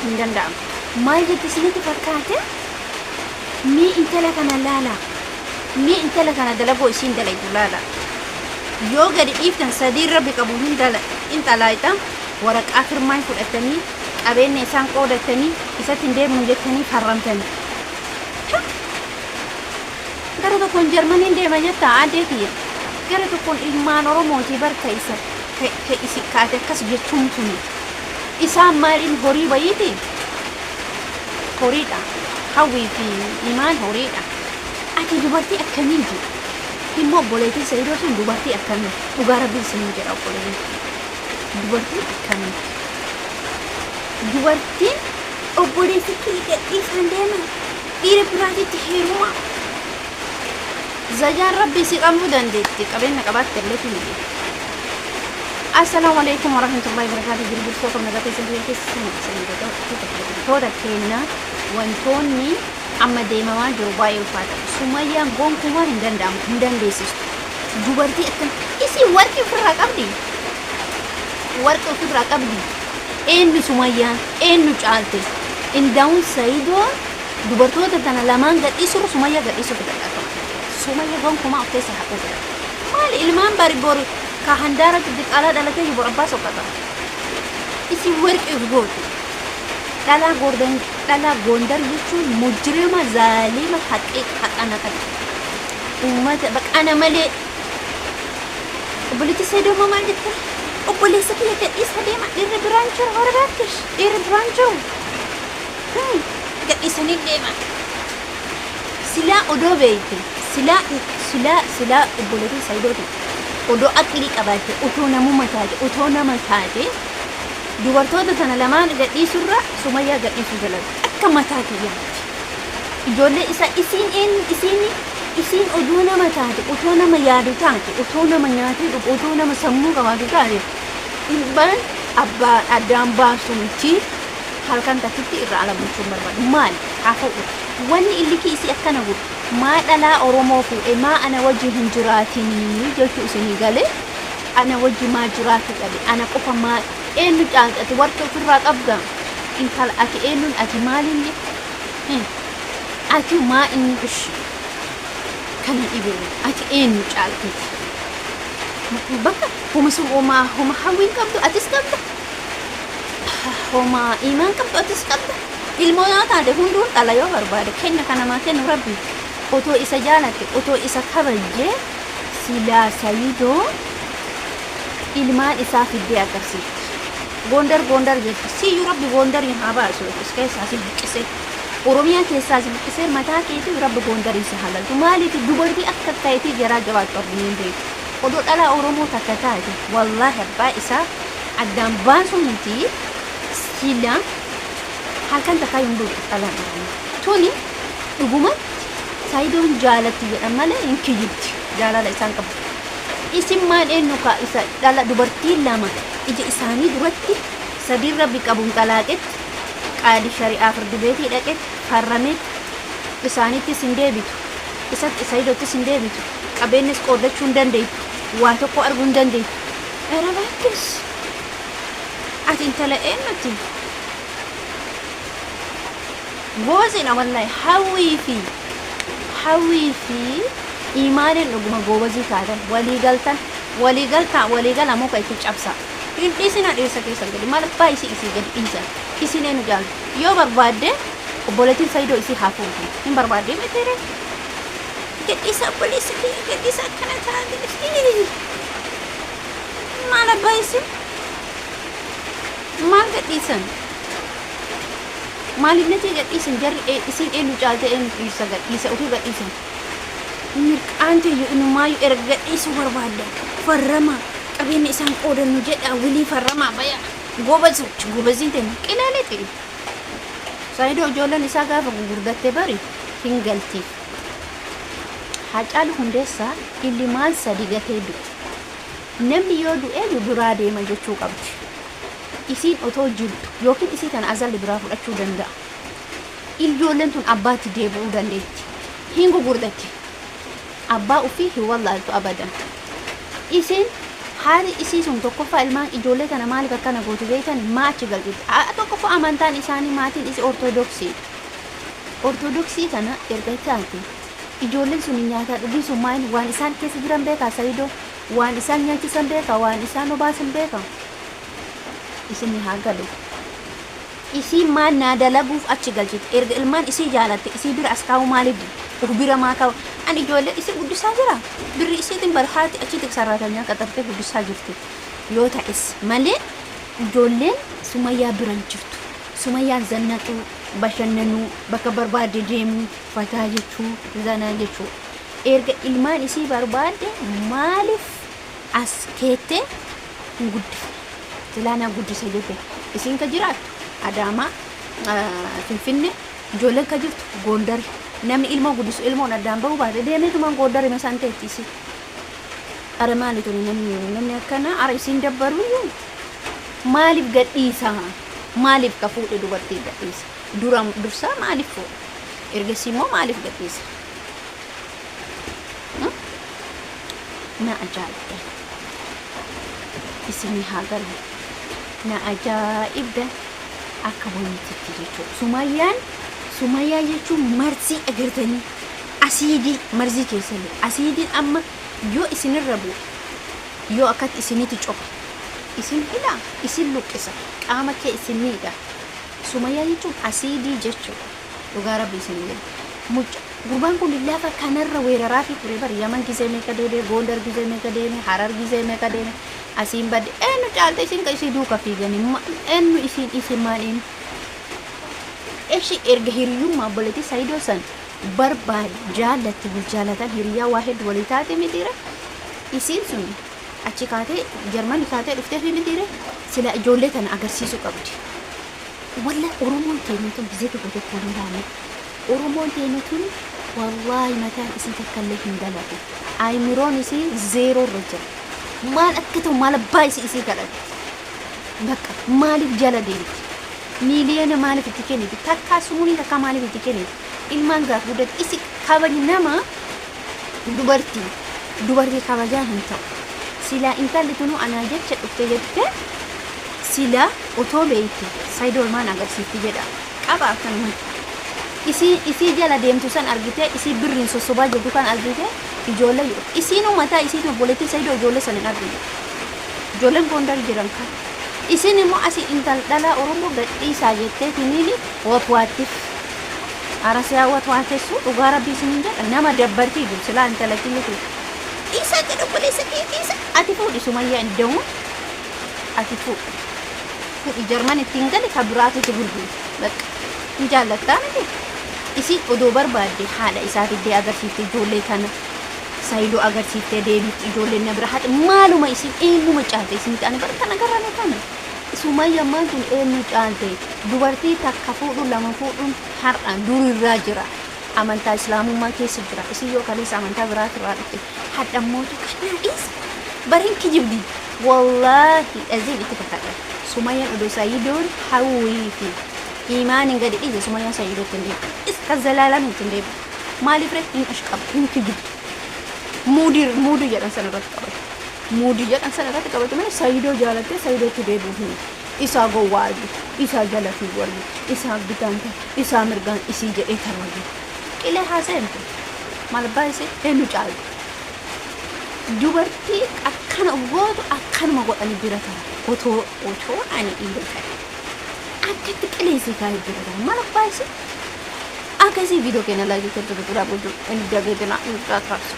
هندندام ما يجي تسنيتي فكاتة مي انت لك انا لا مي انت لك انا دلقو اسين دلقو لا يوغا دي إفتن سدير ربي قبولين دل انت لايتا ورق آخر ما يفود أتني أبين نسان قود أتني إساتين دي من جتني فرمتني gara tokkon Jarmaniin deema jetta aadee kiyya gara tokkon ilmaan Oromooti barka isa ka isi kaate akkas jechuun tuni isaan maaliin horii bayiiti horiidha hawwii fi imaan horiidha ati dubartii akkamiiti immoo obboleetii Sayyidoo sun dubartii akkamii dhugaa rabbiin isin jedha obboleetii dubartii akkamii dubartiin obboleetii kiyya dhiisaan deema dhiira biraatitti heeruma زجان ربي سيقامو دندتي قبلنا قبات تلتي لي السلام عليكم ورحمة الله وبركاته جربوا صوتكم نغطي سنتين تودا كينا وانتوني أما ديما ما جرباي الفاتح سمية قوم كما هندن ديسيس جبرتي أكن إسي وركي فرق أبدي وركي فرق أبدي إنو سمية إنو جعلتي إن داون سيدو جبرتو تتنا لمان قد إسر سمية قد إسر تتنا سمية قوم كما أفتيس حقوقي مال إلمان باري بوري كهندارة تدك على دلتي يبو أباس وقتا إسي ورك إفقوتي لا غوندر يشو مجرمة ظالمة حقيق حق أنا كده وما بك أنا مالي وبلتي سيدو ما مالتي وبلي سكية كإيس هديما إير برانشو هرباتش إير برانشو كإيس هديما سلا أدو بيتي سلا obboleetii Sayidooti odoo aqlii qabaate utoo namummaa taate utoo nama taate dubartoota tana lamaan gadhiisurra Sumayyaa gadhiisuu jalatti akka mataa kiyyaatti ijoollee isa isiin odoo nama taate utoo nama yaadu taate utoo nama nyaatee dhugu utoo nama sammuu qabaatu taate ilmaan abbaa addaan baasuuti halkan takkitti irra alamuuchuun barbaadu maali haa ta'u wanni illikii isii akkana godhu ما دلا أورومو فو ما أنا وجه هنجراتني جلتو إسني قالي أنا وجه ما جراتي قالي أنا قفا ما إنو جالت أتي وركو في الرات أبدا إن قال أتي إنو أتي مالي أتي ما إني بش كان إبني أتي إنو جالت بكا هم سوء هم حوين كبدو أتيس كبدا هم إيمان كبدو أتيس كبدا الموضوع هذا هندون تلا يو بربادة كنا كنا ما كنا ربي أوتو إسا جالتي أوتو إسا كبجي سلا سيدو إلمان إسا في الديا كرسي غوندر جيت سي يربي غوندر ينهابا سوى إسكي ساسي بكسي أوروميا كي ساسي بكسي متا كيتي يربي غوندر إسا حلال تمالي تدبرتي أكتر كيتي جرا جوات قرنين دي ودو ألا أورومو تكتاتي والله با إسا عدام بانسو منتي سلا هل كان تكاين دو ألا توني رقومات Sayidoon jaalatti jedhan malee hin kiyyibti jaalala isaan qabu isin maal eenyu ka isa dhala dubartiin lama ija isaanii duratti sadii rabbi qabuun talaaqetti qaali shari'aa firdi beetii dhaqetti farrametti isaanittis hin deebitu isatti Sayidoottis hin deebitu qabeenyas qoodachuu hin dandeettu waa tokko arguu hin dandeettu erabaattis ati intala eenyutti goozina wallahi hawwii fi imaaniin dhuguma goobazii taatan waliigalta muka itti cabsa dhiisina dhiirsa keessan gadi maal abbaa isii gadi dhiisan isin eenyu jaaltu yoo barbaadde obboleettiin Sayidoo isii haa fuutu hin barbaadde mitiire gadhiisa obboleessa kiyya gadhiisa akkana taate maal abbaa isin maal gadhiisan maalinatti gadhiisan jarri isin eenyu caalte eenyu dhiirsa gadhiisa utuu gadhiisan mirqaante yoo inumaayyuu erga gadhiisuu barbaadda farrama qabeenya isaan qoodannu jedha wilii farrama baya gobaziin ta'e qilaalee ta'e Sayidoo ijoolleen isaa gaafa gurgurdatte bari hin galtiif Hacaaluu Hundeessaa ilmaan sadii gatee du'e namni yoo du'e biraa deema jechuu qabdi isiin otoo jirtu yookiin isii tana azalli biraa fudhachuu danda'a ijoolleen tun abbaatti deebi'uu dandeetti hin gurgurdatti abbaa ofii hin wallaaltu abadan isiin haali isiisuun tokkoffaa ilmaan ijoollee kana maaliif akkana gootu beektan maachi galchiti tokkoffaa amantaan isaanii maatiin isi ortodoksii kana erga taate ijoolleen sun nyaataa dhugii sun maal waan isaan keessa jiran beekaa Saidoo waan isaan nyaachisan beekaa waan isaan obaasan beekaa isin haa galu isii maal naa dalaguuf achi galchiti erga ilmaan isii jaalatte isii bira as kaa'u maaliif bira maa kaa'u ani ijoollee isii guddisaa jira birri isiitiin barhaati achitti sararatanyaa qaxartee guddisaa jirti yoo ta'es malee ijoolleen Sumayyaa biran jirtu Sumayyaan zannaquu bashannanuu bakka barbaade deemuu fataa jechuu zanaa jechuu erga ilmaan isii barbaade maaliif as keettee hin guddifne silaanaa guddisa jette isiin ka jiraattu Adaamaa Finfinnee ijoolleen ka jirtu Gondar namni ilmoo guddisu ilmoon addaan bahuu baate deemeetumaan Gondar mesaan ta'ettisi ara maalitu namni akkana ara isiin dabbaruyyuu maaliif gadhiisa maaliif ka fuudhe dubartii gadhiisa dursaa maaliif fuudhe ergasii immoo maaliif gadhiisa na ajaa'ibda isinii haa galu na ajaa'ibda akka wayititti jechuudha Sumayyaa jechuun marzii agartanii asiidii marzii keessallee asiidiin amma yoo isinirra bu'e yoo akkatti isinitti coba isin hidha isin luqqisa qaama kee isin miidha Sumayyaa jechuun asiidii jechuudha dhugaa rabbi isin jedhu mucca gurbaan kun lafa kanarra weeraraa fi ture bari Yaman gizee meeqa deeme Gondar gizee meeqa deeme Harar gizee meeqa deeme asiin badde eenyu caalta isin ka isii duuka fiiganii eenyu isin maaliin eshi erga hiriyummaa boleti Saidoo san barbaad jaallatti wal jaalatan hiriyaa waa hedduu walii taate mitiire isiin sun achi kaatee Jarmanii kaatee dhuftee fi mitiire sila ijoollee tana agarsiisuu qabdi walla Oromoon teenyatu gizee tokko tokko hin taane Oromoon teenyatu wallaahi mataan isii takkallee hin dalatu ayimiroon isii zeeroo irra jira maal akka ta'u maal abbaa isii kadhate bakka maaliif jala deemti miiliyoona maaliif itti kenniti takkaa sumurii takkaa maaliif itti kenniti ilmaan gaaf guddatti isi kabajni nama dubartii kabajaa hin ta'u silaa intalli tunu anaa jecha dhufte jette silaa otoo beeyti Saidoo maan agarsiifti jedha qaba akkanuma isii jala deemtu san argite isii birriin sossobaa jirtu kan argite ijoollee yoo isiin mataa isiin obboleettii Saidoo ijoollee san hin argine ijoolleen Gondar jiran kan isin immoo asii intal dhalaa Oromoo gadhiisaa jettee tiniini watwaattiif arasiyaa watwaateessu dhugaa rabbii isin jedha nama dabbartii jiru silaa intala kiyyitu isa jedhu obboleessa keetiisa ati fuudhi Sumayyaa iddamu ati fuudhi Jarman ittiin gale ka biraatitti gurguru bakka hin jaallattaa miti isiin odoo barbaadde haadha isaatiddee agarsiifte ijoollee kana Saidoo agarsiiftee deebiitti ijoolleen na bira haadha maaluma isiin eenyuma caalte isin ta'ani bara kana garane kana Sumayyaa kun eenyu caalte dubartii takka fuudhu lama fuudhuun har'aan durirraa jira amantaa islaamummaa keessa jira isin yoo kaleessa amantaa biraatirraa dhufte hadha mootu kana isa barin kijibdi wallaahi aziin itti fakkaata Sumayyaan odoo Saidoon hawwii fi imaanin gadi dhiise Sumayyaan Saidootti hin deebi'u iska zalaalaan hin deebi'u maaliif rek hin ashqabu hin kijibdi muudii jedhan sanarratti qabatu muudii jedhan sanarratti qabatu malee Saidoo jaalattee Saidootti deebi'uuf hin isaa gowwaargi isaa jala fi wargi isaa bitaan isaa mirgaan isii jedhee tarwagi qilee haasa'emte maal baay'isee eenyu caalti dubartii akkana gootu akkanuma godhanii bira tara otoo ani dhiira ta'e akkatti qileesii kaayee bira tara maal baay'isee akkasii viidiyoo keenya laayikii kennu dura booduu inni dageetina irraa taraasu.